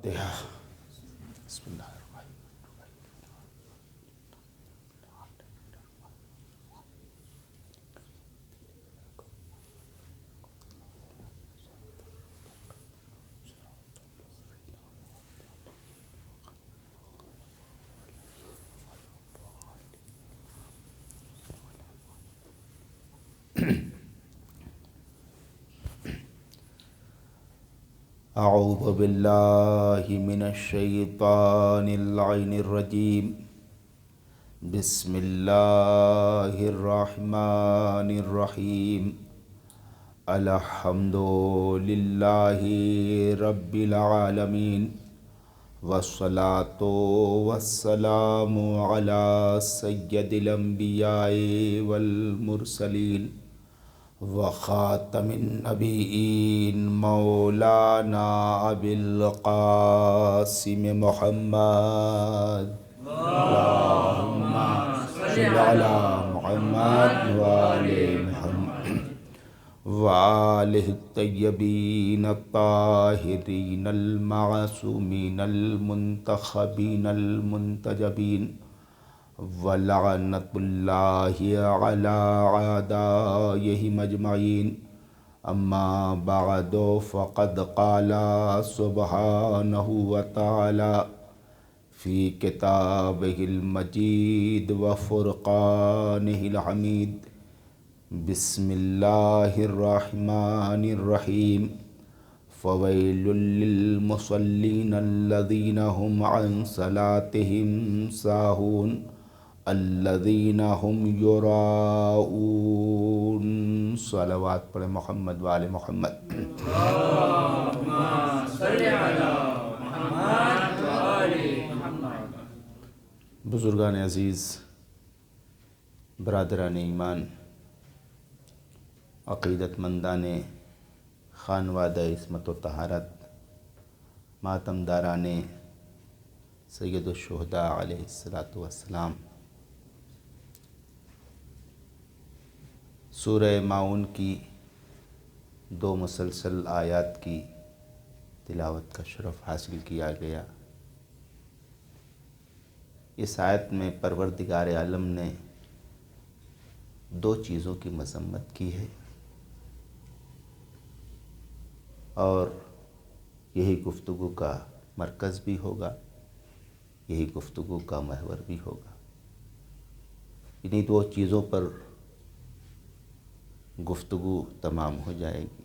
فاتحہ۔ بسم اللہ الرحمن اعوذ باللہ من الشیطان اللعین الرجیم، بسم اللہ الرحمن الرحیم، الحمد للہ رب العالمین، والصلاة والسلام علی سید الانبیاء والمرسلین وخاتم النبیین مولانا ابی القاسم محمد اللہم صل علی محمد وآل محمد وآلہ الطیبین الطاہرین المعصومین المنتخبین المنتجبین، ولعنت اللہ علی اعدائہم اجمعین، اما بعد فقد قال سبحانہ وتعالی فی کتابہ المجید وفرقانہ الحمید، بسم اللہ الرحمن الرحیم، فویل للمصلین الذین هم عن صلاتهم ساہون الذین هم یراؤون۔ صلوات پڑھیں محمد وآل محمد۔ اللہم صل علی محمد وآل محمد۔ بزرگان عزیز، برادران ایمان، عقیدت مندان خانوادہ عصمت و طہارت، ماتم داران سید الشہداء علیہ السلام، سورہ ماعون کی 2 مسلسل آیات کی تلاوت کا شرف حاصل کیا گیا۔ اس آیت میں پروردگار عالم نے 2 چیزوں کی مذمت کی ہے، اور یہی گفتگو کا مرکز بھی ہوگا، یہی گفتگو کا محور بھی ہوگا۔ انہی 2 چیزوں پر گفتگو تمام ہو جائے گی۔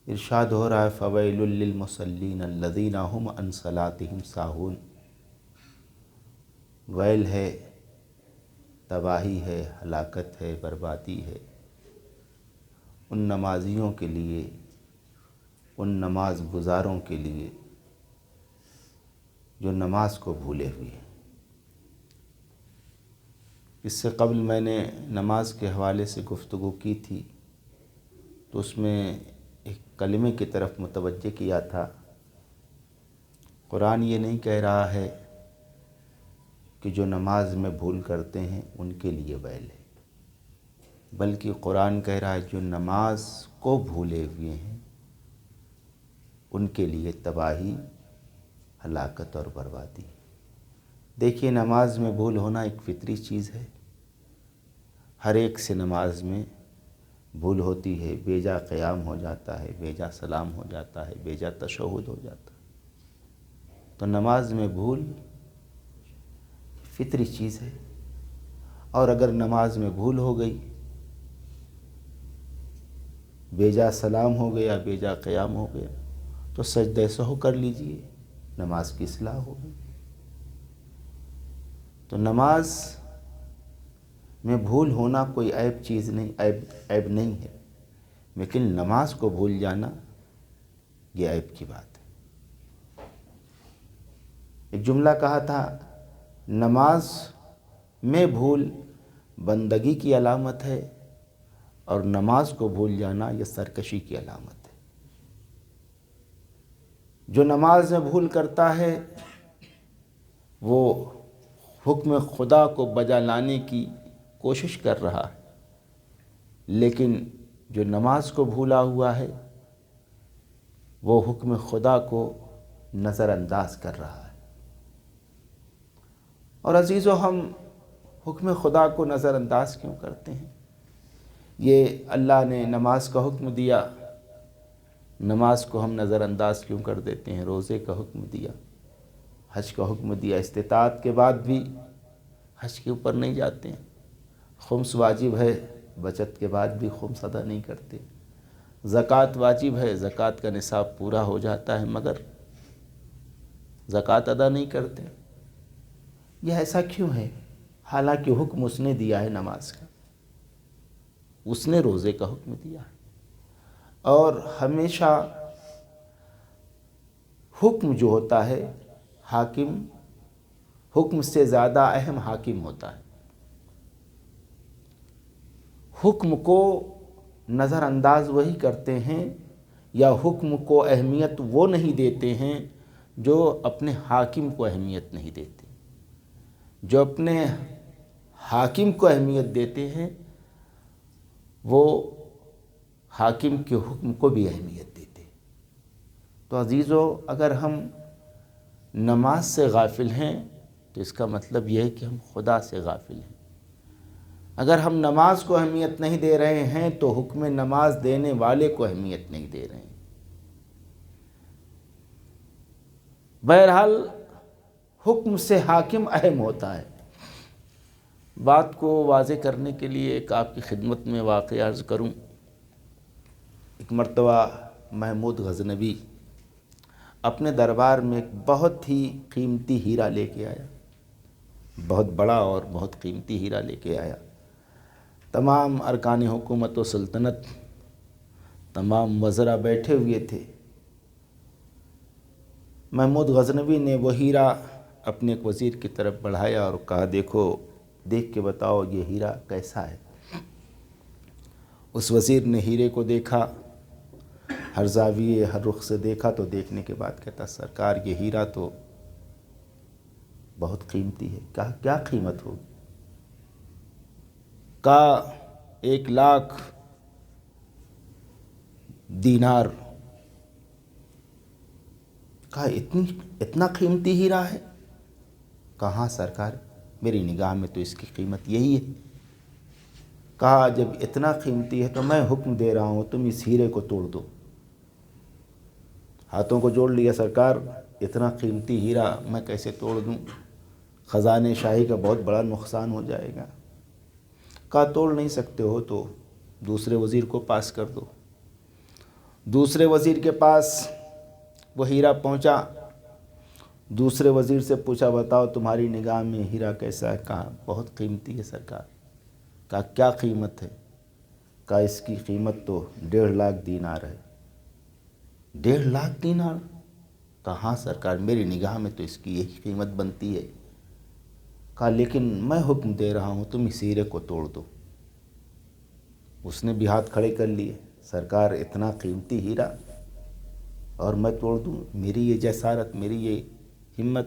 ارشاد ہو رہا ہے فویل للمصلین الذین هم عن صلاتهم ساہون، ویل ہے، تباہی ہے، ہلاکت ہے، بربادی ہے ان نمازیوں کے لیے، ان نماز گزاروں کے لیے جو نماز کو بھولے ہوئے ہیں۔ اس سے قبل میں نے نماز کے حوالے سے گفتگو کی تھی، تو اس میں ایک کلمے کی طرف متوجہ کیا تھا۔ قرآن یہ نہیں کہہ رہا ہے کہ جو نماز میں بھول کرتے ہیں ان کے لیے ویل ہے، بلکہ قرآن کہہ رہا ہے جو نماز کو بھولے ہوئے ہیں ان کے لیے تباہی، ہلاکت اور بربادی۔ دیکھیے، نماز میں بھول ہونا ایک فطری چیز ہے، ہر ایک سے نماز میں بھول ہوتی ہے، بے جا قیام ہو جاتا ہے، بے جا سلام ہو جاتا ہے، بے جا تشہد ہو جاتا ہے۔ تو نماز میں بھول فطری چیز ہے، اور اگر نماز میں بھول ہو گئی، بے جا سلام ہو گیا، بے جا قیام ہو گیا، تو سجدہ سہو کر لیجئے، نماز کی اصلاح ہو گئی۔ تو نماز میں بھول ہونا کوئی عیب چیز نہیں، عیب نہیں ہے، لیکن نماز کو بھول جانا یہ عیب کی بات ہے۔ ایک جملہ کہا تھا، نماز میں بھول بندگی کی علامت ہے، اور نماز کو بھول جانا یہ سرکشی کی علامت ہے۔ جو نماز میں بھول کرتا ہے وہ حکم خدا کو بجا لانے کی کوشش کر رہا ہے، لیکن جو نماز کو بھولا ہوا ہے وہ حکم خدا کو نظر انداز کر رہا ہے۔ اور عزیزو، ہم حکم خدا کو نظر انداز کیوں کرتے ہیں؟ یہ اللہ نے نماز کا حکم دیا، نماز کو ہم نظر انداز کیوں کر دیتے ہیں؟ روزے کا حکم دیا، حج کا حکم دیا، استطاعت کے بعد بھی حج کے اوپر نہیں جاتے ہیں۔ خمس واجب ہے، بچت کے بعد بھی خمس ادا نہیں کرتے۔ زکوٰۃ واجب ہے، زکوٰۃ کا نصاب پورا ہو جاتا ہے مگر زکوٰۃ ادا نہیں کرتے۔ یہ ایسا کیوں ہے؟ حالانکہ حکم اس نے دیا ہے نماز کا، اس نے روزے کا حکم دیا ہے۔ اور ہمیشہ حکم جو ہوتا ہے، حکم سے زیادہ اہم حاکم ہوتا ہے۔ حکم کو نظر انداز وہی کرتے ہیں یا حکم کو اہمیت وہ نہیں دیتے ہیں جو اپنے حاکم کو اہمیت نہیں دیتے۔ جو اپنے حاکم کو اہمیت دیتے ہیں وہ حاکم کے حکم کو بھی اہمیت دیتے ہیں۔ تو عزیزو، اگر ہم نماز سے غافل ہیں تو اس کا مطلب یہ ہے کہ ہم خدا سے غافل ہیں۔ اگر ہم نماز کو اہمیت نہیں دے رہے ہیں تو حکم نماز دینے والے کو اہمیت نہیں دے رہے ہیں۔ بہرحال حکم سے حاکم اہم ہوتا ہے۔ بات کو واضح کرنے کے لیے ایک آپ کی خدمت میں واقعہ عرض کروں۔ ایک مرتبہ محمود غزنوی اپنے دربار میں ایک بہت ہی قیمتی ہیرا لے کے آیا، بہت بڑا اور بہت قیمتی ہیرا لے کے آیا۔ تمام ارکان حکومت و سلطنت، تمام وزراء بیٹھے ہوئے تھے۔ محمود غزنوی نے وہ ہیرا اپنے ایک وزیر کی طرف بڑھایا اور کہا، دیکھ کے بتاؤ یہ ہیرا کیسا ہے۔ اس وزیر نے ہیرے کو دیکھا، ہر زاویے ہر رخ سے دیکھا تو دیکھنے کے بعد کہتا، سرکار یہ ہیرا تو بہت قیمتی ہے۔ کہا کیا قیمت ہوگی؟ کہا 1,00,000 دینار۔ کہا اتنا قیمتی ہیرا ہے؟ کہا ہاں سرکار، میری نگاہ میں تو اس کی قیمت یہی ہے۔ کہا جب اتنا قیمتی ہے تو میں حکم دے رہا ہوں تم اس ہیرے کو توڑ دو۔ ہاتھوں کو جوڑ لیا، سرکار اتنا قیمتی ہیرا میں کیسے توڑ دوں؟ خزانے شاہی کا بہت بڑا نقصان ہو جائے گا۔ کہا توڑ نہیں سکتے ہو تو دوسرے وزیر کو پاس کر دو۔ دوسرے وزیر کے پاس وہ ہیرا پہنچا۔ دوسرے وزیر سے پوچھا، بتاؤ تمہاری نگاہ میں ہیرا کیسا ہے؟ کہا بہت قیمتی ہے سرکار۔ کہا کیا قیمت ہے؟ کہا اس کی قیمت تو 1,50,000 دینار ہے۔ 1,50,000 دینار؟ کہا ہاں سرکار، میری نگاہ میں تو اس کی یہی قیمت بنتی ہے۔ کہا لیکن میں حکم دے رہا ہوں تم اس ہیرے کو توڑ دو۔ اس نے بھی ہاتھ کھڑے کر لیے، سرکار اتنا قیمتی ہیرا اور میں توڑ دوں؟ میری یہ جسارت، میری یہ ہمت۔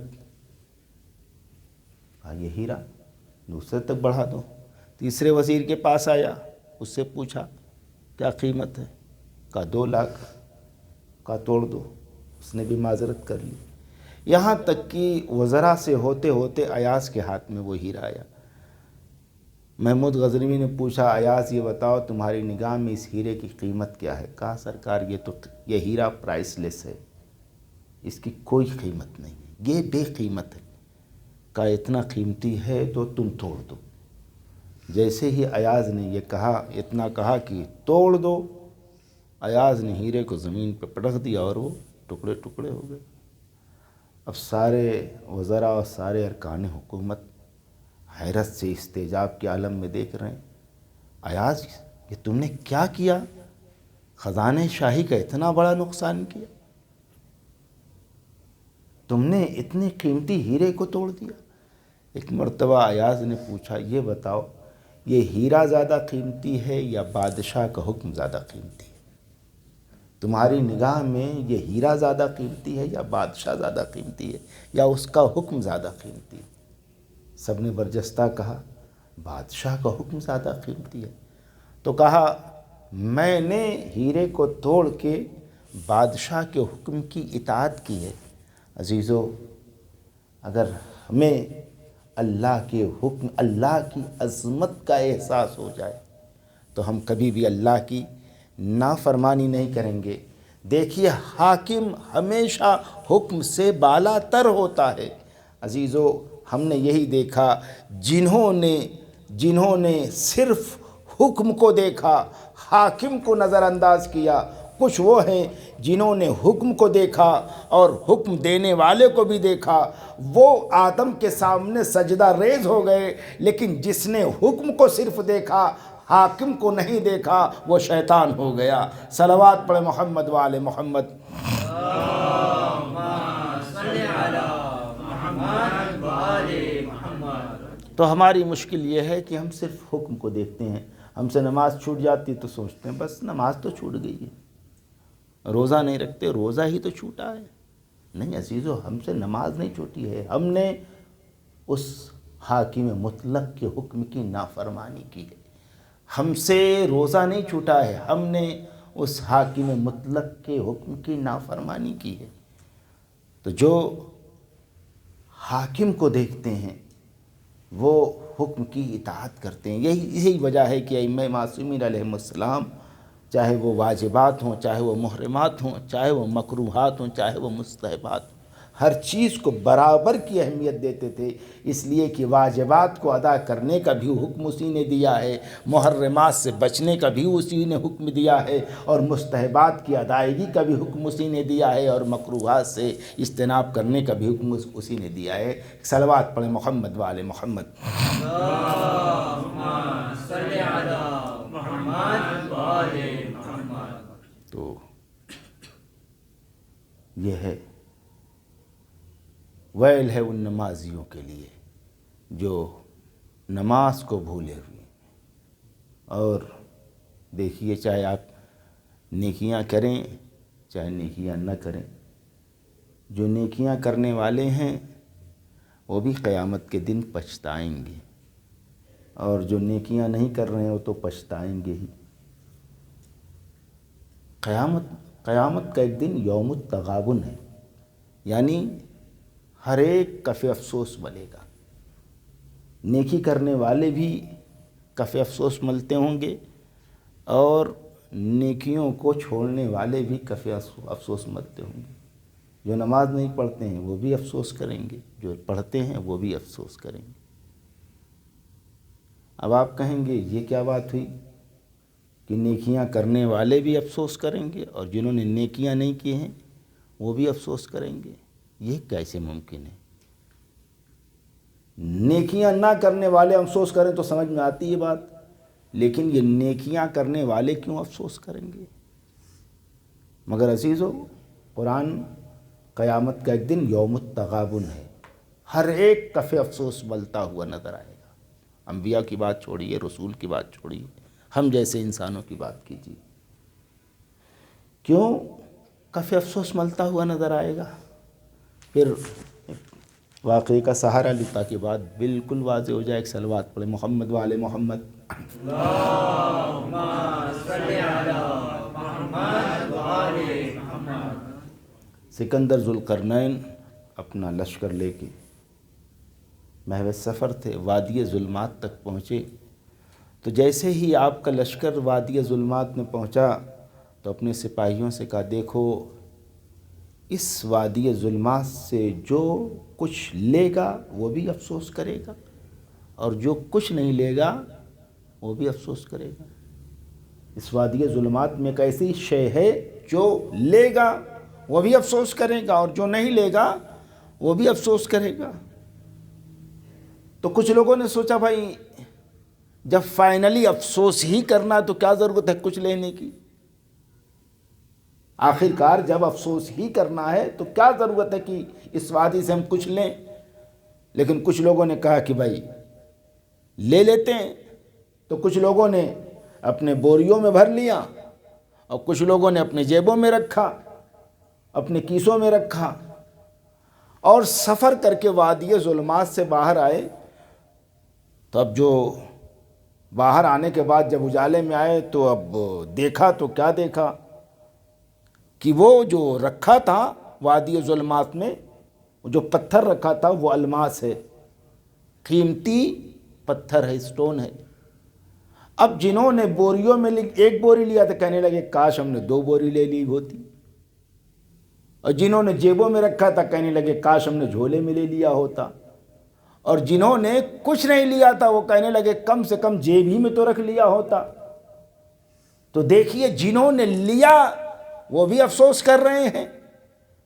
کہا یہ ہیرا دوسرے تک بڑھا دو۔ تیسرے وزیر کے پاس آیا، اس سے پوچھا کیا قیمت ہے؟ کہا 2,00,000۔ کہا توڑ دو۔ اس نے بھی معذرت کر لی۔ یہاں تک کہ وزراء سے ہوتے ہوتے ایاز کے ہاتھ میں وہ ہیرا آیا۔ محمود غزنوی نے پوچھا، ایاز یہ بتاؤ تمہاری نگاہ میں اس ہیرے کی قیمت کیا ہے؟ کہا سرکار یہ ہیرا پرائس لیس ہے، اس کی کوئی قیمت نہیں ہے، یہ بے قیمت ہے۔ کہا اتنا قیمتی ہے تو تم توڑ دو۔ جیسے ہی ایاز نے یہ کہا، اتنا کہا کہ توڑ دو، ایاز نے ہیرے کو زمین پہ پٹخ دیا اور وہ ٹکڑے ٹکڑے ہو گئے۔ اب سارے وزراء اور سارے ارکان حکومت حیرت سے استعجاب کے عالم میں دیکھ رہے ہیں، ایاز یہ تم نے کیا کیا؟ خزانے شاہی کا اتنا بڑا نقصان کیا، تم نے اتنے قیمتی ہیرے کو توڑ دیا۔ ایک مرتبہ ایاز نے پوچھا، یہ بتاؤ یہ ہیرا زیادہ قیمتی ہے یا بادشاہ کا حکم زیادہ قیمتی ہے؟ تمہاری نگاہ میں یہ ہیرا زیادہ قیمتی ہے یا بادشاہ زیادہ قیمتی ہے یا اس کا حکم زیادہ قیمتی ہے؟ سب نے برجستہ کہا بادشاہ کا حکم زیادہ قیمتی ہے۔ تو کہا میں نے ہیرے کو توڑ کے بادشاہ کے حکم کی اطاعت کی ہے۔ عزیزو، اگر ہمیں اللہ کے حکم، اللہ کی عظمت کا احساس ہو جائے تو ہم کبھی بھی اللہ کی نافرمانی نہیں کریں گے۔ دیکھیے، حاکم ہمیشہ حکم سے بالا تر ہوتا ہے۔ عزیزو، ہم نے یہی دیکھا، جنہوں نے صرف حکم کو دیکھا، حاکم کو نظر انداز کیا، کچھ وہ ہیں جنہوں نے حکم کو دیکھا اور حکم دینے والے کو بھی دیکھا، وہ آدم کے سامنے سجدہ ریز ہو گئے، لیکن جس نے حکم کو صرف دیکھا، حاکم کو نہیں دیکھا، وہ شیطان ہو گیا۔ صلوات پڑھے محمد وآل محمد۔ تو ہماری مشکل یہ ہے کہ ہم صرف حکم کو دیکھتے ہیں۔ ہم سے نماز چھوٹ جاتی تو سوچتے ہیں بس نماز تو چھوٹ گئی ہے، روزہ نہیں رکھتے، روزہ ہی تو چھوٹا ہے۔ نہیں عزیزو، ہم سے نماز نہیں چھوٹی ہے، ہم نے اس حاکم مطلق کے حکم کی نافرمانی کی ہے۔ ہم سے روزہ نہیں چھوٹا ہے، ہم نے اس حاکم مطلق کے حکم کی نافرمانی کی ہے۔ تو جو حاکم کو دیکھتے ہیں وہ حکم کی اطاعت کرتے ہیں۔ یہی وجہ ہے کہ ائمہ معصومین علیہم السلام، چاہے وہ واجبات ہوں، چاہے وہ محرمات ہوں، چاہے وہ مکروہات ہوں، چاہے وہ مستحبات ہوں، ہر چیز کو برابر کی اہمیت دیتے تھے، اس لیے کہ واجبات کو ادا کرنے کا بھی حکم اسی نے دیا ہے، محرمات سے بچنے کا بھی اسی نے حکم دیا ہے، اور مستحبات کی ادائیگی کا بھی حکم اسی نے دیا ہے، اور مکروہات سے اجتناب کرنے کا بھی حکم اسی نے دیا ہے۔ صلوات پڑھیں محمد وآل محمد۔ تو یہ ہے، ویل ہے ان نمازیوں کے لیے جو نماز کو بھولے ہوئے۔ اور دیکھیے، چاہے آپ نیکیاں کریں چاہے نیکیاں نہ کریں، جو نیکیاں کرنے والے ہیں وہ بھی قیامت کے دن پچھتائیں گے، اور جو نیکیاں نہیں کر رہے ہیں وہ تو پچھتائیں گے ہی۔ قیامت کا ایک دن یوم التغابن ہے، یعنی ہر ایک کف افسوس ملے گا۔ نیکی کرنے والے بھی کف افسوس ملتے ہوں گے، اور نیکیوں کو چھوڑنے والے بھی کف افسوس ملتے ہوں گے۔ جو نماز نہیں پڑھتے ہیں وہ بھی افسوس کریں گے، جو پڑھتے ہیں وہ بھی افسوس کریں گے۔ اب آپ کہیں گے یہ کیا بات ہوئی کہ نیکیاں کرنے والے بھی افسوس کریں گے اور جنہوں نے نیکیاں نہیں کی ہیں وہ بھی افسوس کریں گے؟ یہ کیسے ممکن ہے؟ نیکیاں نہ کرنے والے افسوس کریں تو سمجھ میں آتی ہے بات، لیکن یہ نیکیاں کرنے والے کیوں افسوس کریں گے؟ مگر عزیزو، قرآن قیامت کا ایک دن یوم التغابن ہے، ہر ایک کف افسوس ملتا ہوا نظر آئے گا۔ انبیاء کی بات چھوڑیے، رسول کی بات چھوڑیے، ہم جیسے انسانوں کی بات کیجیے، کیوں کف افسوس ملتا ہوا نظر آئے گا؟ پھر واقعے کا سہارا لیں تاکہ بات بالکل واضح ہو جائے۔ ایک صلوات پڑھیں محمد وآل محمد۔ اللہم صلی علی محمد وآل محمد۔ سکندر ذوالقرنین اپنا لشکر لے کے محو سفر تھے، وادی ظلمات تک پہنچے۔ تو جیسے ہی آپ کا لشکر وادی ظلمات میں پہنچا تو اپنے سپاہیوں سے کہا، دیکھو اس وادی ظلمات سے جو کچھ لے گا وہ بھی افسوس کرے گا، اور جو کچھ نہیں لے گا وہ بھی افسوس کرے گا۔ اس وادی ظلمات میں ایک ایسی شے ہے جو لے گا وہ بھی افسوس کرے گا، اور جو نہیں لے گا وہ بھی افسوس کرے گا۔ تو کچھ لوگوں نے سوچا، بھائی جب فائنلی افسوس ہی کرنا تو کیا ضرورت ہے کچھ لینے کی؟ آخر کار جب افسوس ہی کرنا ہے تو کیا ضرورت ہے کہ اس وادی سے ہم کچھ لیں؟ لیکن کچھ لوگوں نے کہا کہ بھائی لے لیتے ہیں۔ تو کچھ لوگوں نے اپنے بوریوں میں بھر لیا، اور کچھ لوگوں نے اپنے جیبوں میں رکھا، اپنے کیسوں میں رکھا، اور سفر کر کے وادی ظلمات سے باہر آئے۔ تو اب جو باہر آنے کے بعد جب اجالے میں آئے تو اب دیکھا تو کیا دیکھا؟ کہ وہ جو رکھا تھا وادی ظلمات میں، جو پتھر رکھا تھا وہ الماس ہے، قیمتی پتھر ہے، اسٹون ہے۔ اب جنہوں نے بوریوں میں ایک بوری لیا تو کہنے لگے کاش ہم نے 2 بوری لے لی ہوتی، اور جنہوں نے جیبوں میں رکھا تھا کہنے لگے کاش ہم نے جھولے میں لے لیا ہوتا، اور جنہوں نے کچھ نہیں لیا تھا وہ کہنے لگے کم سے کم جیب ہی میں تو رکھ لیا ہوتا۔ تو دیکھیے جنہوں نے لیا وہ بھی افسوس کر رہے ہیں،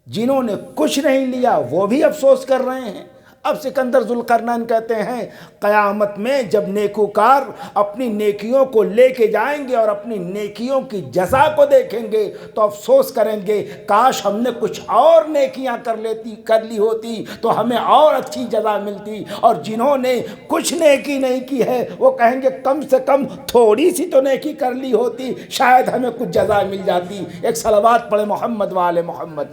جنہوں نے کچھ نہیں لیا وہ بھی افسوس کر رہے ہیں۔ اب سکندر ذوالقرنین کہتے ہیں قیامت میں جب نیکوکار اپنی نیکیوں کو لے کے جائیں گے اور اپنی نیکیوں کی جزا کو دیکھیں گے تو افسوس کریں گے کاش ہم نے کچھ اور نیکیاں کر لی ہوتی تو ہمیں اور اچھی جزا ملتی، اور جنہوں نے کچھ نیکی نہیں کی ہے وہ کہیں گے کم سے کم تھوڑی سی تو نیکی کر لی ہوتی، شاید ہمیں کچھ جزا مل جاتی۔ ایک صلوات پڑھے محمد وآل محمد۔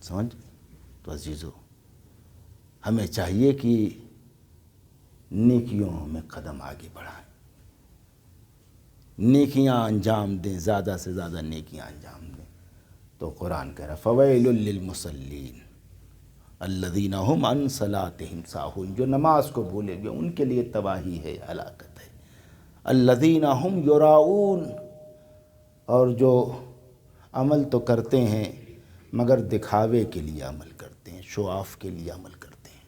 سمجھ؟ تو عزیزو ہمیں چاہیے کہ نیکیوں میں قدم آگے بڑھائیں، نیکیاں انجام دیں، زیادہ سے زیادہ نیکیاں انجام دیں۔ تو قرآن کہہ رہا فویل للمصلین الذین هم عن صلاتهم ساہون، جو نماز کو بھولے ہوئے ان کے لیے تباہی ہے، ہلاکت ہے۔ الذین هم یراؤون، اور جو عمل تو کرتے ہیں مگر دکھاوے کے لیے عمل کرتے ہیں، شو آف کے لیے عمل کرتے ہیں۔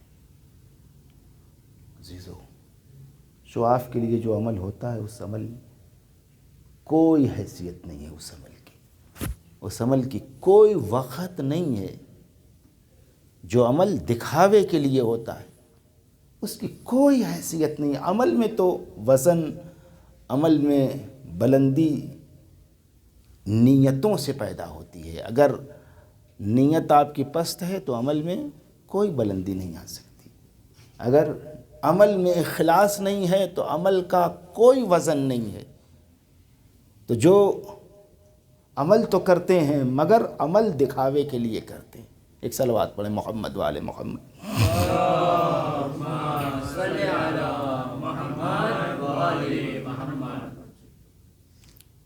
عزیزو شو آف کے لیے جو عمل ہوتا ہے اس عمل میں کوئی حیثیت نہیں ہے، اس عمل کی کوئی وقت نہیں ہے۔ جو عمل دکھاوے کے لیے ہوتا ہے اس کی کوئی حیثیت نہیں ہے۔ عمل میں تو وزن، عمل میں بلندی نیتوں سے پیدا ہوتی ہے۔ اگر نیت آپ کی پست ہے تو عمل میں کوئی بلندی نہیں آ سکتی۔ اگر عمل میں اخلاص نہیں ہے تو عمل کا کوئی وزن نہیں ہے۔ تو جو عمل تو کرتے ہیں مگر عمل دکھاوے کے لیے کرتے ہیں۔ ایک صلوات پڑھیں محمد وآل محمد۔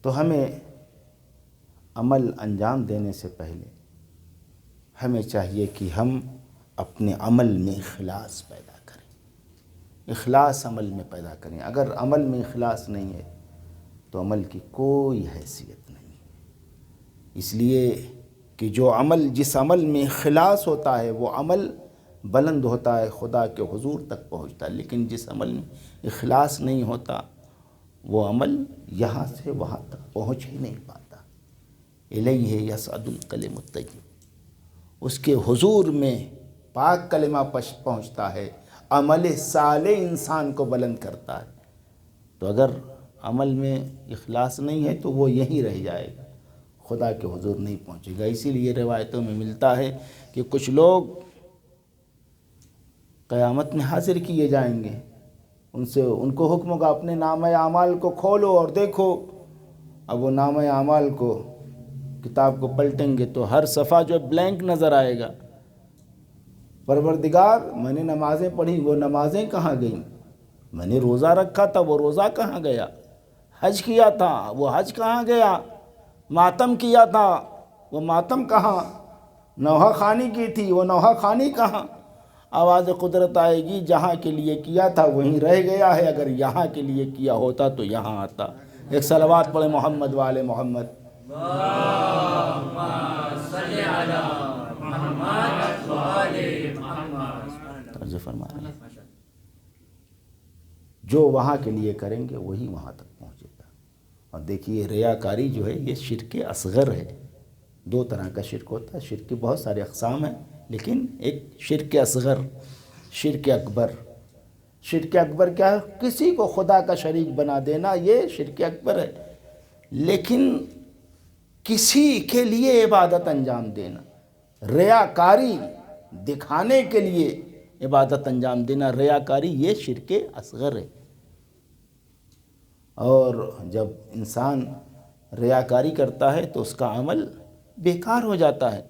تو ہمیں عمل انجام دینے سے پہلے ہمیں چاہیے کہ ہم اپنے عمل میں اخلاص پیدا کریں، اخلاص عمل میں پیدا کریں۔ اگر عمل میں اخلاص نہیں ہے تو عمل کی کوئی حیثیت نہیں۔ اس لیے کہ جو عمل، جس عمل میں اخلاص ہوتا ہے وہ عمل بلند ہوتا ہے، خدا کے حضور تک پہنچتا ہے، لیکن جس عمل میں اخلاص نہیں ہوتا وہ عمل یہاں سے وہاں تک پہنچ ہی نہیں پاتا۔ الیہ یصعد الکلم الطیب، اس کے حضور میں پاک کلمہ پہنچتا ہے، عمل صالح انسان کو بلند کرتا ہے۔ تو اگر عمل میں اخلاص نہیں ہے تو وہ یہیں رہ جائے گا، خدا کے حضور نہیں پہنچے گا۔ اسی لیے روایتوں میں ملتا ہے کہ کچھ لوگ قیامت میں حاضر کیے جائیں گے، ان کو حکم ہوگا اپنے نامہ اعمال کو کھولو اور دیکھو۔ اب وہ نامہ اعمال کو، کتاب کو پلٹیں گے تو ہر صفحہ جو بلینک نظر آئے گا۔ پروردگار میں نے نمازیں پڑھی، وہ نمازیں کہاں گئیں؟ میں نے روزہ رکھا تھا، وہ روزہ کہاں گیا؟ حج کیا تھا، وہ حج کہاں گیا؟ ماتم کیا تھا، وہ ماتم کہاں؟ نوحہ خوانی کی تھی، وہ نوحہ خوانی کہاں؟ آواز قدرت آئے گی جہاں کے لیے کیا تھا وہیں رہ گیا ہے، اگر یہاں کے لیے کیا ہوتا تو یہاں آتا۔ ایک صلوات پڑھے محمد وآل محمد۔ توجہ فرمائیں، جو وہاں کے لیے کریں گے وہی وہاں تک پہنچے گا۔ اور دیکھیے ریاکاری جو ہے یہ شرک اصغر ہے۔ 2 طرح کا شرک ہوتا ہے، شرک کی بہت سارے اقسام ہیں لیکن ایک شرک اصغر، شرک اکبر۔ شرک اکبر کیا ہے؟ کسی کو خدا کا شریک بنا دینا، یہ شرک اکبر ہے۔ لیکن کسی کے لیے عبادت انجام دینا، ریاکاری، دکھانے کے لیے عبادت انجام دینا، ریاکاری، یہ شرک اصغر ہے۔ اور جب انسان ریاکاری کرتا ہے تو اس کا عمل بیکار ہو جاتا ہے۔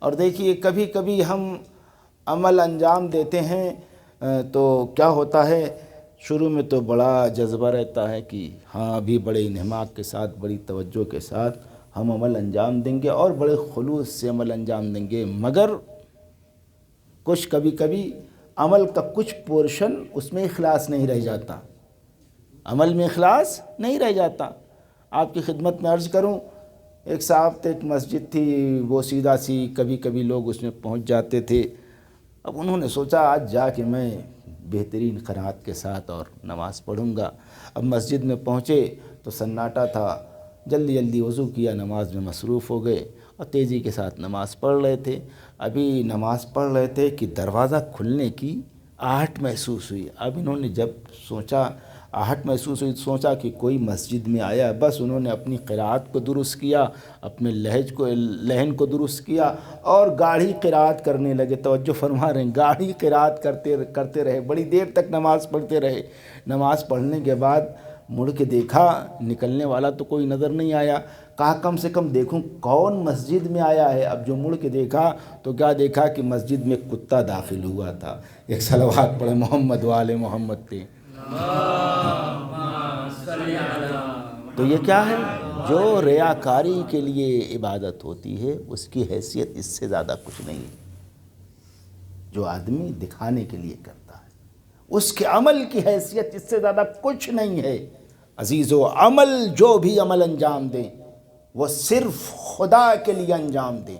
اور دیکھیے کبھی کبھی ہم عمل انجام دیتے ہیں تو کیا ہوتا ہے شروع میں تو بڑا جذبہ رہتا ہے کہ ہاں ابھی بڑے انہماک کے ساتھ، بڑی توجہ کے ساتھ ہم عمل انجام دیں گے اور بڑے خلوص سے عمل انجام دیں گے، مگر کچھ کبھی کبھی عمل کا کچھ پورشن اس میں اخلاص نہیں رہ جاتا، عمل میں اخلاص نہیں رہ جاتا۔ آپ کی خدمت میں عرض کروں، ایک صاحب تھے، ایک مسجد تھی، وہ سیدھا سی کبھی کبھی لوگ اس میں پہنچ جاتے تھے۔ اب انہوں نے سوچا آج جا کے میں بہترین قرات کے ساتھ اور نماز پڑھوں گا۔ اب مسجد میں پہنچے تو سناٹا تھا، جلدی جلدی وضو کیا، نماز میں مصروف ہو گئے اور تیزی کے ساتھ نماز پڑھ رہے تھے۔ ابھی نماز پڑھ رہے تھے کہ دروازہ کھلنے کی آہٹ محسوس ہوئی۔ اب انہوں نے جب سوچا، آہٹ محسوس ہوئی، سوچا کہ کوئی مسجد میں آیا، بس انہوں نے اپنی قرات کو درست کیا، اپنے لہن کو درست کیا اور گاڑھی قرات کرنے لگے۔ توجہ فرما رہے ہیں، گاڑھی قرات کرتے رہے، بڑی دیر تک نماز پڑھتے رہے۔ نماز پڑھنے کے بعد مڑ کے دیکھا، نکلنے والا تو کوئی نظر نہیں آیا۔ کہا کم سے کم دیکھوں کون مسجد میں آیا ہے۔ اب جو مڑ کے دیکھا تو کیا دیکھا کہ مسجد میں کتا داخل ہوا تھا۔ ایک صلوات پڑھے محمد وآل محمد پہ۔ تو یہ کیا ہے؟ جو ریاکاری کے لیے عبادت ہوتی ہے اس کی حیثیت اس سے زیادہ کچھ نہیں ہے۔ جو آدمی دکھانے کے لیے کرتا ہے اس کے عمل کی حیثیت اس سے زیادہ کچھ نہیں ہے۔ عزیزو، عمل جو بھی عمل انجام دیں وہ صرف خدا کے لیے انجام دیں۔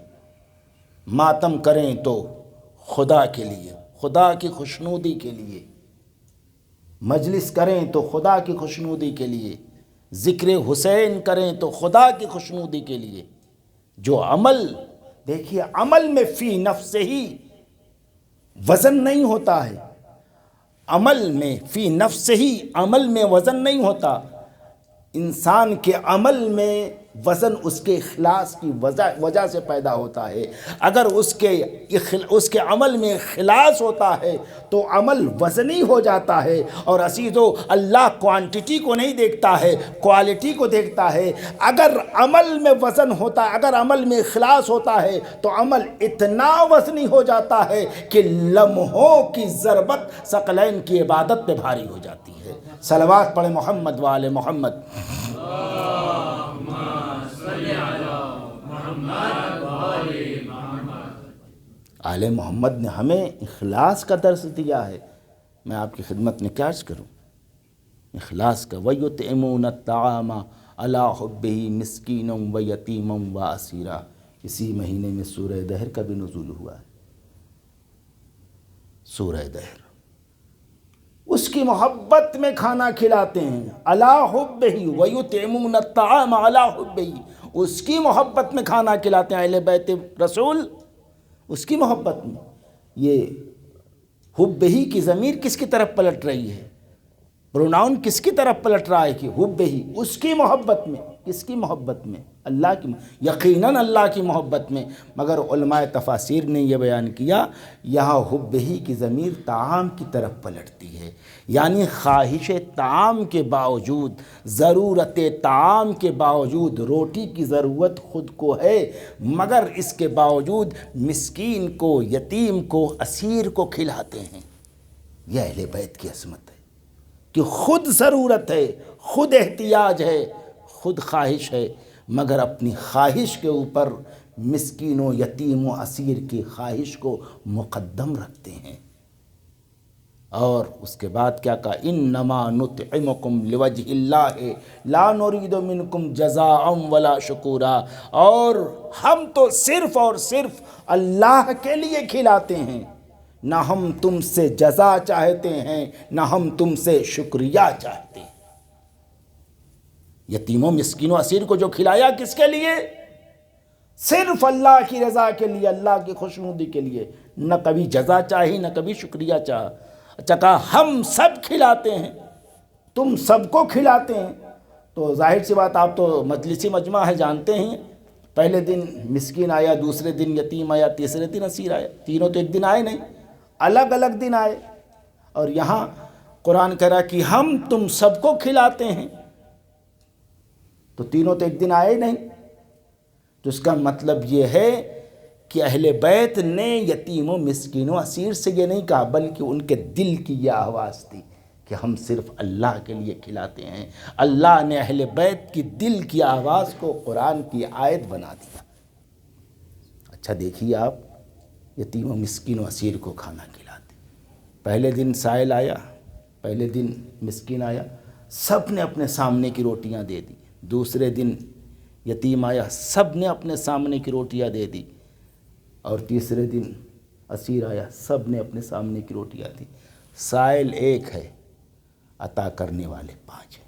ماتم کریں تو خدا کے لیے، خدا کی خوشنودی کے لیے۔ مجلس کریں تو خدا کی خوشنودی کے لیے۔ ذکر حسین کریں تو خدا کی خوشنودی کے لیے۔ جو عمل، دیکھیے عمل میں فی نفس ہی وزن نہیں ہوتا ہے، عمل میں فی نفس ہی، عمل میں وزن نہیں ہوتا۔ انسان کے عمل میں وزن اس کے اخلاص کی وجہ سے پیدا ہوتا ہے۔ اگر اس کے عمل میں اخلاص ہوتا ہے تو عمل وزنی ہو جاتا ہے۔ اور عزیزو، اللہ کوانٹٹی کو نہیں دیکھتا ہے، کوالٹی کو دیکھتا ہے۔ اگر عمل میں وزن ہوتا ہے، اگر عمل میں اخلاص ہوتا ہے تو عمل اتنا وزنی ہو جاتا ہے کہ لمحوں کی ضربت ثقلین کی عبادت پہ بھاری ہو جاتی ہے۔ صلوات پڑھے محمد وآل محمد۔ آل محمد نے ہمیں اخلاص کا درس دیا ہے۔ میں آپ کی خدمت میں کیا عرض کروں؟ اخلاص کا، وَيُطْعِمُونَ الطَّعَامَ عَلَىٰ حُبِّهِ مِسْكِينًا وَيَتِيمًا وَأَسِيرًا۔ اسی مہینے میں سورہ دہر کا بھی نزول ہوا ہے۔ سورہ دہر، اس کی محبت میں کھانا کھلاتے ہیں۔ عَلَىٰ حُبِّهِ وَيُطْعِمُونَ الطَّعَامَ عَلَىٰ حُبِّهِ، اس کی محبت میں کھانا کھلاتے ہیں اہل بیت رسول، اس کی محبت میں۔ یہ حُبِّهِ کی ضمیر کس کی طرف پلٹ رہی ہے؟ پروناؤن کس کی طرف پلٹ رہا ہے کہ حُبِّهِ، اس کی محبت میں۔ کس کی محبت میں؟ اللہ کی، یقیناً اللہ کی محبت میں۔ مگر علماء تفاسیر نے یہ بیان کیا، یہاں حُبِّهِ کی ضمیر طعام کی طرف پلٹتی ہے، یعنی خواہش طعام کے باوجود، ضرورت طعام کے باوجود، روٹی کی ضرورت خود کو ہے مگر اس کے باوجود مسکین کو، یتیم کو، اسیر کو کھلاتے ہیں۔ یہ اہل بیت کی عظمت ہے کہ خود ضرورت ہے، خود احتیاج ہے، خود خواہش ہے، مگر اپنی خواہش کے اوپر مسکین و یتیم و اسیر کی خواہش کو مقدم رکھتے ہیں۔ اور اس کے بعد کیا کہا؟ انما نطعمکم لوجہ اللہ لا نرید منکم جزاء ولا شکورا، اور ہم تو صرف اور صرف اللہ کے لیے کھلاتے ہیں، نہ ہم تم سے جزا چاہتے ہیں، نہ ہم تم سے شکریہ چاہتے ہیں۔ یتیموں، مسکینوں، اسیر کو جو کھلایا کس کے لیے؟ صرف اللہ کی رضا کے لیے، اللہ کی خوشنودی کے لیے، نہ کبھی جزا چاہی، نہ کبھی شکریہ چاہا۔ اچھا کہا ہم سب کھلاتے ہیں، تم سب کو کھلاتے ہیں، تو ظاہر سی بات، آپ تو مجلسی مجمع ہے، جانتے ہیں، پہلے دن مسکین آیا، دوسرے دن یتیم آیا، تیسرے دن اسیر آیا، تینوں تو ایک دن آئے نہیں، الگ الگ دن آئے۔ اور یہاں قرآن کہہ رہا کہ ہم تم سب کو کھلاتے ہیں، تو تینوں تو ایک دن آئے نہیں۔ تو اس کا مطلب یہ ہے کہ اہل بیت نے یتیموں، مسکینوں، اسیر سے یہ نہیں کہا، بلکہ ان کے دل کی یہ آواز تھی کہ ہم صرف اللہ کے لیے کھلاتے ہیں۔ اللہ نے اہل بیت کی دل کی آواز کو قرآن کی آیت بنا دیا۔ اچھا دیکھیے آپ، یتیم و مسکین و اسیر کو کھانا کھلاتے، پہلے دن سائل آیا، پہلے دن مسکین آیا، سب نے اپنے سامنے کی روٹیاں دے دی۔ دوسرے دن یتیم آیا، سب نے اپنے سامنے کی روٹیاں دے دی۔ اور تیسرے دن اسیر آیا، سب نے اپنے سامنے کی روٹیاں دی۔ سائل ایک ہے، عطا کرنے والے 5 ہیں۔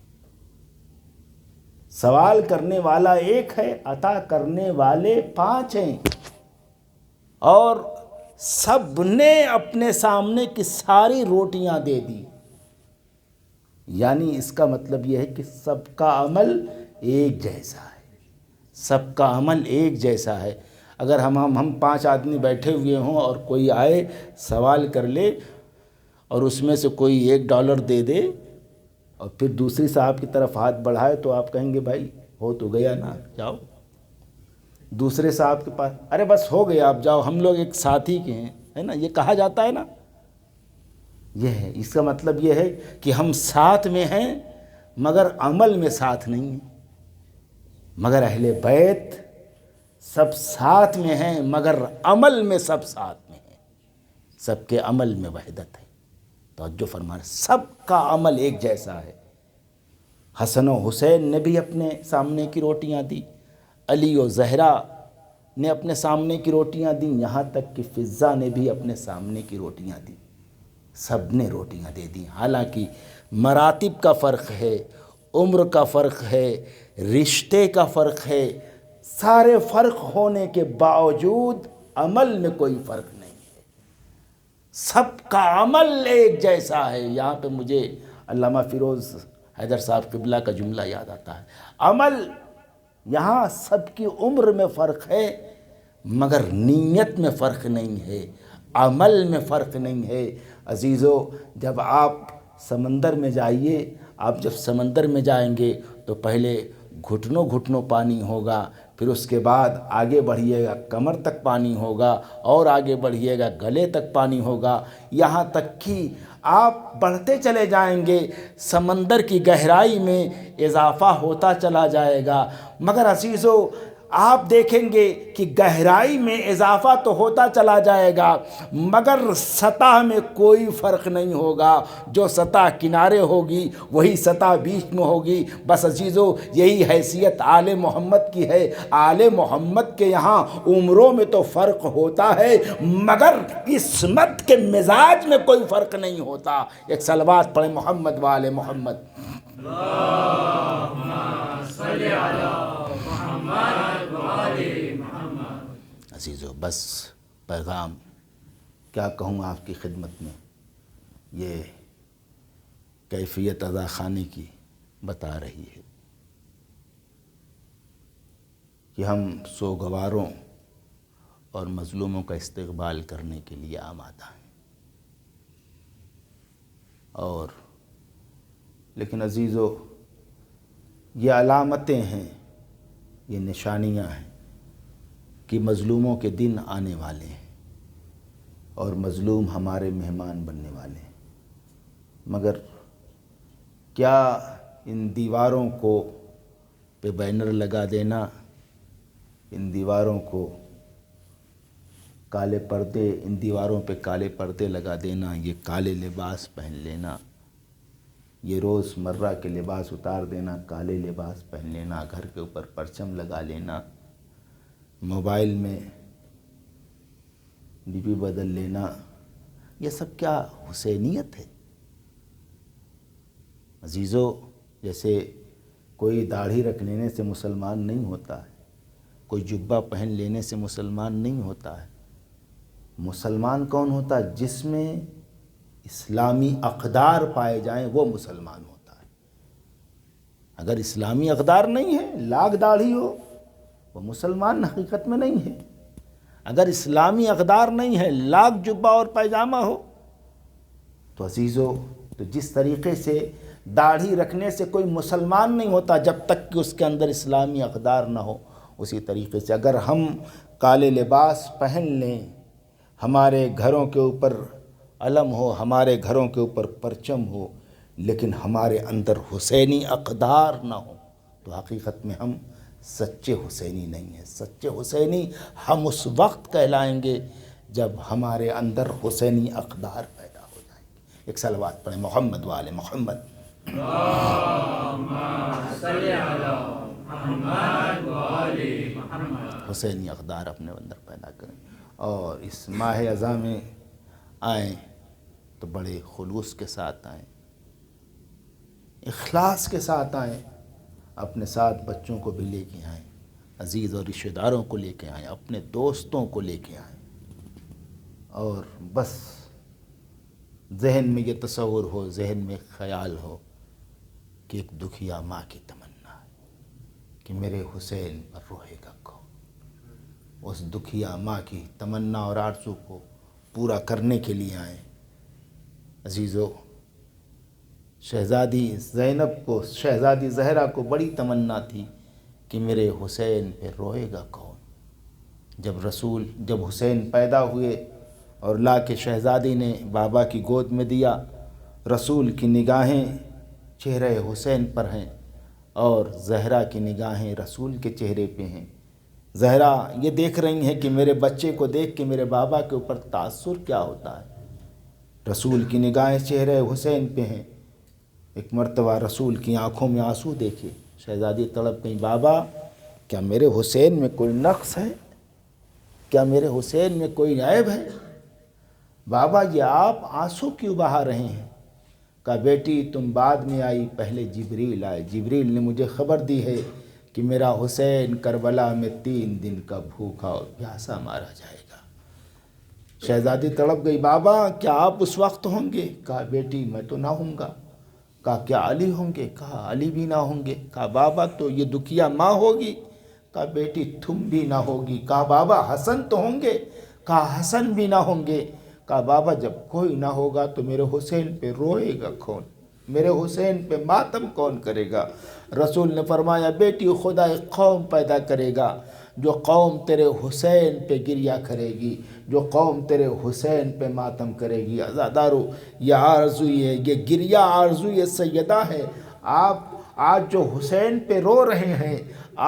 سوال کرنے والا ایک ہے، عطا کرنے والے 5 ہیں، اور سب نے اپنے سامنے کی ساری روٹیاں دے دی۔ یعنی اس کا مطلب یہ ہے کہ سب کا عمل ایک جیسا ہے، سب کا عمل ایک جیسا ہے۔ اگر ہم 5 آدمی بیٹھے ہوئے ہوں اور کوئی آئے سوال کر لے اور اس میں سے کوئی $1 دے دے اور پھر دوسری صاحب کی طرف ہاتھ بڑھائے تو آپ کہیں گے بھائی ہو تو گیا نا، جاؤ۔ دوسرے صاحب کے پاس، ارے بس ہو گیا آپ جاؤ، ہم لوگ ایک ساتھی کے ہیں، ہے نا، یہ کہا جاتا ہے نا۔ یہ ہے، اس کا مطلب یہ ہے کہ ہم ساتھ میں ہیں مگر عمل میں ساتھ نہیں ہیں۔ مگر اہل بیت سب ساتھ میں ہیں مگر عمل میں سب ساتھ میں ہیں، سب کے عمل میں وحدت ہے۔ توجہ فرمانا، سب کا عمل ایک جیسا ہے۔ حسن و حسین نے بھی اپنے سامنے کی روٹیاں دی، علی و زہرا نے اپنے سامنے کی روٹیاں دیں، یہاں تک کہ فضہ نے بھی اپنے سامنے کی روٹیاں دی۔ سب نے روٹیاں دے دیں، حالانکہ مراتب کا فرق ہے، عمر کا فرق ہے، رشتے کا فرق ہے، سارے فرق ہونے کے باوجود عمل میں کوئی فرق نہیں ہے، سب کا عمل ایک جیسا ہے۔ یہاں پہ مجھے علامہ فیروز حیدر صاحب قبلہ کا جملہ یاد آتا ہے، عمل یہاں سب کی عمر میں فرق ہے مگر نیت میں فرق نہیں ہے، عمل میں فرق نہیں ہے۔ عزیزو، جب آپ سمندر میں جائیے، آپ جب سمندر میں جائیں گے تو پہلے گھٹنوں گھٹنوں پانی ہوگا، پھر اس کے بعد آگے بڑھیے گا کمر تک پانی ہوگا، اور آگے بڑھیے گا گلے تک پانی ہوگا، یہاں تک کہ آپ بڑھتے چلے جائیں گے سمندر کی گہرائی میں اضافہ ہوتا چلا جائے گا۔ مگر عزیزو، آپ دیکھیں گے کہ گہرائی میں اضافہ تو ہوتا چلا جائے گا مگر سطح میں کوئی فرق نہیں ہوگا، جو سطح کنارے ہوگی وہی سطح بیچ میں ہوگی۔ بس عزیزو، یہی حیثیت آل محمد کی ہے۔ آل محمد کے یہاں عمروں میں تو فرق ہوتا ہے مگر عصمت کے مزاج میں کوئی فرق نہیں ہوتا۔ ایک صلوات پڑھیں محمد وآل محمد۔ اللہم صلی علی محمد وآل محمد۔ عزیزو، بس پیغام کیا کہوں آپ کی خدمت میں، یہ کیفیت عزا خانے کی بتا رہی ہے کہ ہم سوگواروں اور مظلوموں کا استقبال کرنے کے لیے آمادہ ہیں۔ اور لیکن عزیزو، یہ علامتیں ہیں، یہ نشانیاں ہیں کہ مظلوموں کے دن آنے والے ہیں اور مظلوم ہمارے مہمان بننے والے ہیں۔ مگر کیا ان دیواروں کو پہ بینر لگا دینا، ان دیواروں کو کالے پردے، ان دیواروں پہ کالے پردے لگا دینا، یہ کالے لباس پہن لینا، یہ روز مرہ کے لباس اتار دینا، کالے لباس پہن لینا، گھر کے اوپر پرچم لگا لینا، موبائل میں ڈی پی بدل لینا، یہ سب کیا حسینیت ہے؟ عزیزو، جیسے کوئی داڑھی رکھ لینے سے مسلمان نہیں ہوتا ہے، کوئی جبہ پہن لینے سے مسلمان نہیں ہوتا ہے۔ مسلمان کون ہوتا ہے؟ جس میں اسلامی اقدار پائے جائیں وہ مسلمان ہوتا ہے۔ اگر اسلامی اقدار نہیں ہے، لاکھ داڑھی ہو، وہ مسلمان حقیقت میں نہیں ہے۔ اگر اسلامی اقدار نہیں ہے، لاکھ جبہ اور پیجامہ ہو تو عزیزو، تو جس طریقے سے داڑھی رکھنے سے کوئی مسلمان نہیں ہوتا جب تک کہ اس کے اندر اسلامی اقدار نہ ہو، اسی طریقے سے اگر ہم کالے لباس پہن لیں، ہمارے گھروں کے اوپر علم ہو، ہمارے گھروں کے اوپر پرچم ہو، لیکن ہمارے اندر حسینی اقدار نہ ہو تو حقیقت میں ہم سچے حسینی نہیں ہیں۔ سچے حسینی ہم اس وقت کہلائیں گے جب ہمارے اندر حسینی اقدار پیدا ہو جائیں گے۔ ایک صلوات پڑھیں محمد و آل محمد۔ حسینی اقدار اپنے اندر پیدا کریں، اور اس ماہ اذاں میں آئیں تو بڑے خلوص کے ساتھ آئیں، اخلاص کے ساتھ آئیں، اپنے ساتھ بچوں کو بھی لے کے آئیں، عزیز اور رشتہ داروں کو لے کے آئیں، اپنے دوستوں کو لے کے آئیں، اور بس ذہن میں یہ تصور ہو، ذہن میں خیال ہو کہ ایک دکھیا ماں کی تمنا ہے کہ میرے حسین پر روئے گا کون۔ اس دکھیا ماں کی تمنا اور آرزو کو پورا کرنے کے لیے آئیں۔ عزیزو، شہزادی زینب کو، شہزادی زہرا کو بڑی تمنا تھی کہ میرے حسین پہ روئے گا کون۔ جب حسین پیدا ہوئے اور لا کے شہزادی نے بابا کی گود میں دیا، رسول کی نگاہیں چہرے حسین پر ہیں اور زہرا کی نگاہیں رسول کے چہرے پہ ہیں۔ زہرا یہ دیکھ رہی ہیں کہ میرے بچے کو دیکھ کے میرے بابا کے اوپر تاثر کیا ہوتا ہے۔ رسول کی نگاہیں چہرے حسین پہ ہیں۔ ایک مرتبہ رسول کی آنکھوں میں آنسو دیکھے، شہزادی تڑپ گئی، بابا کیا میرے حسین میں کوئی نقص ہے؟ کیا میرے حسین میں کوئی عیب ہے؟ بابا یہ آپ آنسو کیوں بہا رہے ہیں؟ کہا بیٹی تم بعد میں آئی، پہلے جبریل آئے، جبریل نے مجھے خبر دی ہے کہ میرا حسین کربلا میں 3 دن کا بھوکا اور پیاسا مارا جائے گا۔ شہزادی تڑپ گئی، بابا کیا آپ اس وقت ہوں گے؟ کہا بیٹی میں تو نہ ہوں گا۔ کہا کیا علی ہوں گے؟ کہا علی بھی نہ ہوں گے۔ کہا بابا تو یہ دکھیا ماں ہوگی؟ کہا بیٹی تم بھی نہ ہوگی۔ کہا بابا حسن تو ہوں گے؟ کہا حسن بھی نہ ہوں گے۔ کہا بابا جب کوئی نہ ہوگا تو میرے حسین پہ روئے گا کون؟ میرے حسین پہ ماتم کون کرے گا؟ رسول نے فرمایا بیٹی خدا ایک قوم پیدا کرے گا جو قوم تیرے حسین پہ گریہ کرے گی، جو قوم تیرے حسین پہ ماتم کرے گی۔ عزادارو یہ آرزو یہ گریہ آرزو یہ سیدہ ہے۔ آپ آج جو حسین پہ رو رہے ہیں،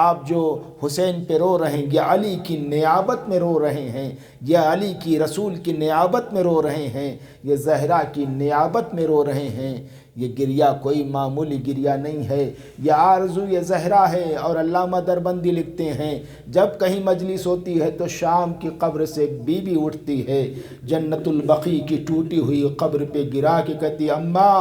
آپ جو حسین پہ رو رہے ہیں، یہ علی کی نیابت میں رو رہے ہیں، یہ علی کی رسول کی نیابت میں رو رہے ہیں، یہ زہرا کی نیابت میں رو رہے ہیں۔ یہ گریہ کوئی معمولی گریہ نہیں ہے، یہ آرزو یہ زہرا ہے۔ اور علامہ دربندی لکھتے ہیں جب کہیں مجلس ہوتی ہے تو شام کی قبر سے ایک بی بی اٹھتی ہے، جنت البقیع کی ٹوٹی ہوئی قبر پہ گرا کے کہتی اماں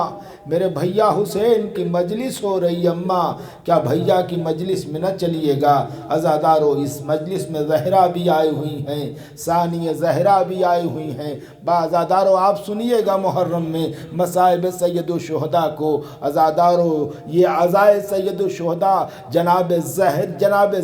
میرے بھیا حسین کی مجلس ہو رہی، اماں کیا بھیا کی مجلس میں نہ چلیے گا؟ عزادارو اس مجلس میں زہرا بھی آئی ہوئی ہیں، ثانی زہرا بھی آئی ہوئی ہیں۔ عزادارو آپ سنیے گا محرم میں مصائب سید الشہداء کو۔ عزادارو یہ عزائے سید الشہداء جناب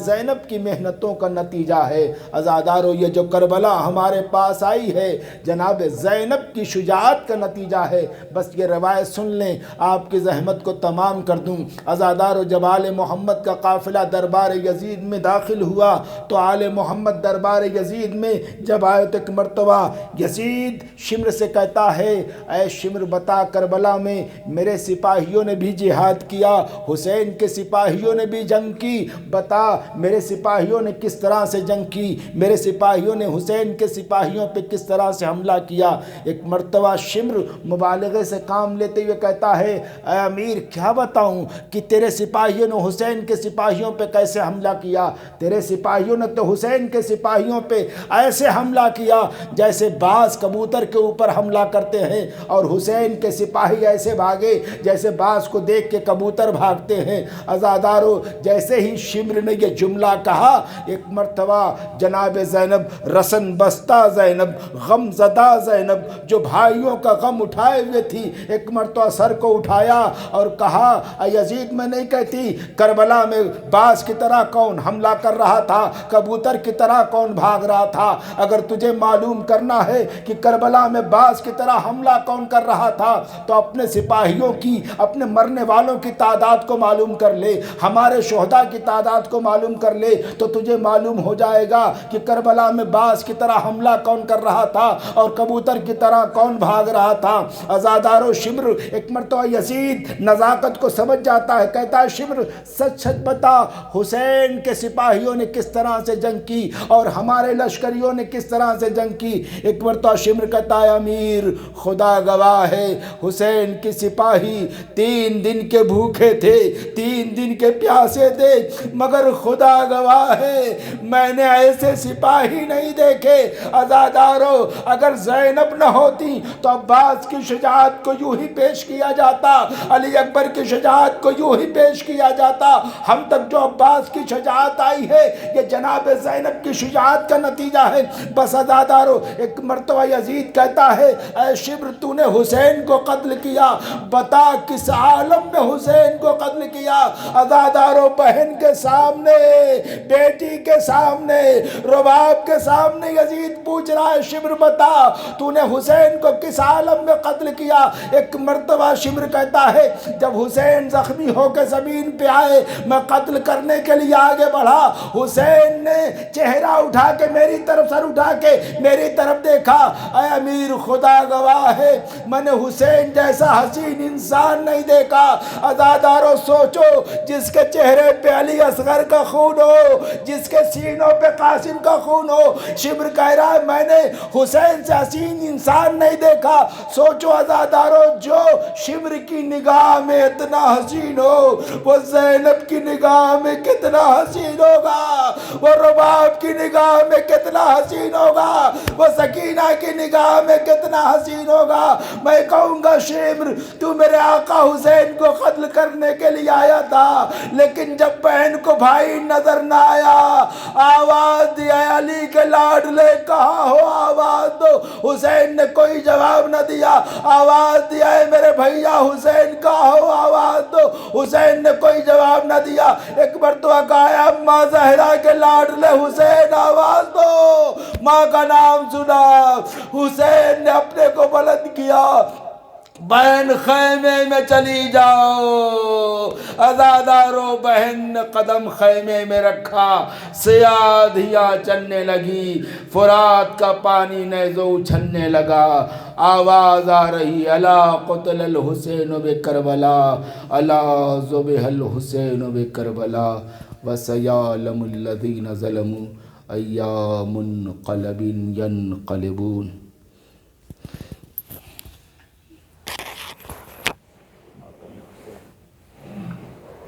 زینب کی محنتوں کا نتیجہ ہے۔ عزادارو یہ جو کربلا ہمارے پاس آئی ہے جناب زینب کی شجاعت کا نتیجہ ہے۔ بس یہ روایت سن لیں، آپ کی زحمت کو تمام کر دوں۔ عزادارو جب آل محمد کا قافلہ دربار یزید میں داخل ہوا تو آل محمد دربار یزید میں جب آئے تو ایک مرتبہ یزید شمر سے کہتا ہے اے شمر بتا کربلا میں میرے سپاہیوں نے بھی جہاد کیا، حسین کے سپاہیوں نے بھی جنگ کی، بتا میرے سپاہیوں نے کس طرح سے جنگ کی، میرے سپاہیوں نے حسین کے سپاہیوں پہ کس طرح سے حملہ کیا۔ ایک مرتبہ شمر مبالغے سے کام لیتے ہوئے کہتا ہے اے امیر کیا بتاؤں کہ تیرے سپاہیوں نے حسین کے سپاہیوں پہ کیسے حملہ کیا؟ تیرے سپاہیوں نے تو حسین کے سپاہیوں پہ ایسے حملہ کیا جیسے باز کبوتر کے اوپر حملہ کرتے ہیں، اور حسین کے سپاہی ایسے بھاگے جیسے باز کو دیکھ کے کبوتر بھاگتے ہیں۔ عزادارو جیسے ہی شمر نے یہ جملہ کہا ایک مرتبہ جناب زینب رسن بستہ زینب غم زدہ زینب جو بھائیوں کا غم اٹھائے ہوئے تھی ایک مرتبہ سر کو اٹھایا اور کہا اے یزید میں نہیں کہتی کربلا میں باز کی طرح کون حملہ کر رہا تھا، کبوتر کی طرح کون بھاگ رہا تھا؟ اگر تجھے معلوم کرنا ہے کہ کربلا میں باز کی طرح حملہ کون کر رہا تھا تو اپنے سپاہی سپاہیوں کی، اپنے مرنے والوں کی تعداد کو معلوم کر لے، ہمارے شہداء کی تعداد کو معلوم کر لے، تو تجھے معلوم ہو جائے گا کہ کربلا میں باز کی طرح حملہ کون کر رہا تھا اور کبوتر کی طرح کون بھاگ رہا تھا۔ عزادارو شمر ایک مرتبہ یزید نزاکت کو سمجھ جاتا ہے، کہتا ہے شمر سچ سچ بتا، حسین کے سپاہیوں نے کس طرح سے جنگ کی اور ہمارے لشکریوں نے کس طرح سے جنگ کی۔ ایک مرتبہ شمر کہتا ہے امیر خدا گواہ ہے، حسین کے سپاہی 3 دن کے بھوکے تھے، 3 دن کے پیاسے تھے، مگر خدا گواہ ہے میں نے ایسے سپاہی نہیں دیکھے۔ عزادارو اگر زینب نہ ہوتی تو عباس کی شجاعت کو یوں ہی پیش کیا جاتا، علی اکبر کی شجاعت کو یوں ہی پیش کیا جاتا، ہم تک جو عباس کی شجاعت آئی ہے یہ جناب زینب کی شجاعت کا نتیجہ ہے۔ بس عزادارو ایک مرتبہ یزید کہتا ہے اے شبر تو نے حسین کو قتل کیا، بتا کس عالم میں حسین کو قتل کیا۔ عزادارو بہن کے سامنے، بیٹی کے سامنے، رباب کے سامنے یزید پوچھ رہا ہے شبر بتا تو نے حسین کو کس عالم میں قتل کیا۔ ایک مرتبہ شبر کہتا ہے جب حسین زخمی ہو کے زمین پہ آئے میں قتل کرنے کے لیے آگے بڑھا، حسین نے چہرہ اٹھا کے میری طرف، سر اٹھا کے میری طرف دیکھا، اے امیر خدا گواہ ہے میں نے حسین جیسا حسین انسان نہیں دیکھا۔ عزادارو سوچو جس کے چہرے پہ علی اصغر کا خون ہو، جس کے سینوں پہ قاسم کا خون ہو، شبر کہہ رہا ہے میں نے حسین سے حسین انسان نہیں دیکھا۔ سوچو عزادارو جو شبر کی نگاہ میں اتنا حسین ہو وہ زینب کی نگاہ میں کتنا حسین ہوگا، وہ رباب کی نگاہ میں کتنا حسین ہوگا، وہ سکینہ کی نگاہ میں کتنا حسین ہوگا۔ میں کہوں گا شمر تو میرے آقا حسین کو قتل کرنے کے لیے آیا تھا، لیکن جب بہن کو بھائی نظر نہ آیا آواز دیا علی کے لاڈلے کہاں ہو آواز دو، حسین نے کوئی جواب نہ دیا، آواز دیا ہے میرے بھیا حسین کہاں ہو آواز دو، حسین نے کوئی جواب نہ دیا۔ ایک مرتبہ کہا اماں زہرا کے لاڈلے حسین آواز دو، ماں کا نام سنا، حسین نے اپنے کو بلند کیا، بہن خیمے میں چلی جاؤ۔ عزادارو بہن نے قدم خیمے میں رکھا، سیاہ دھیا چلنے لگی، فرات کا پانی نیزو اچھلنے لگا، آواز آ رہی الا قتل الحسین بکربلا، الا ذبح الحسین بکربلا، وسیعلم الذین ظلموا ای منقلب ینقلبون۔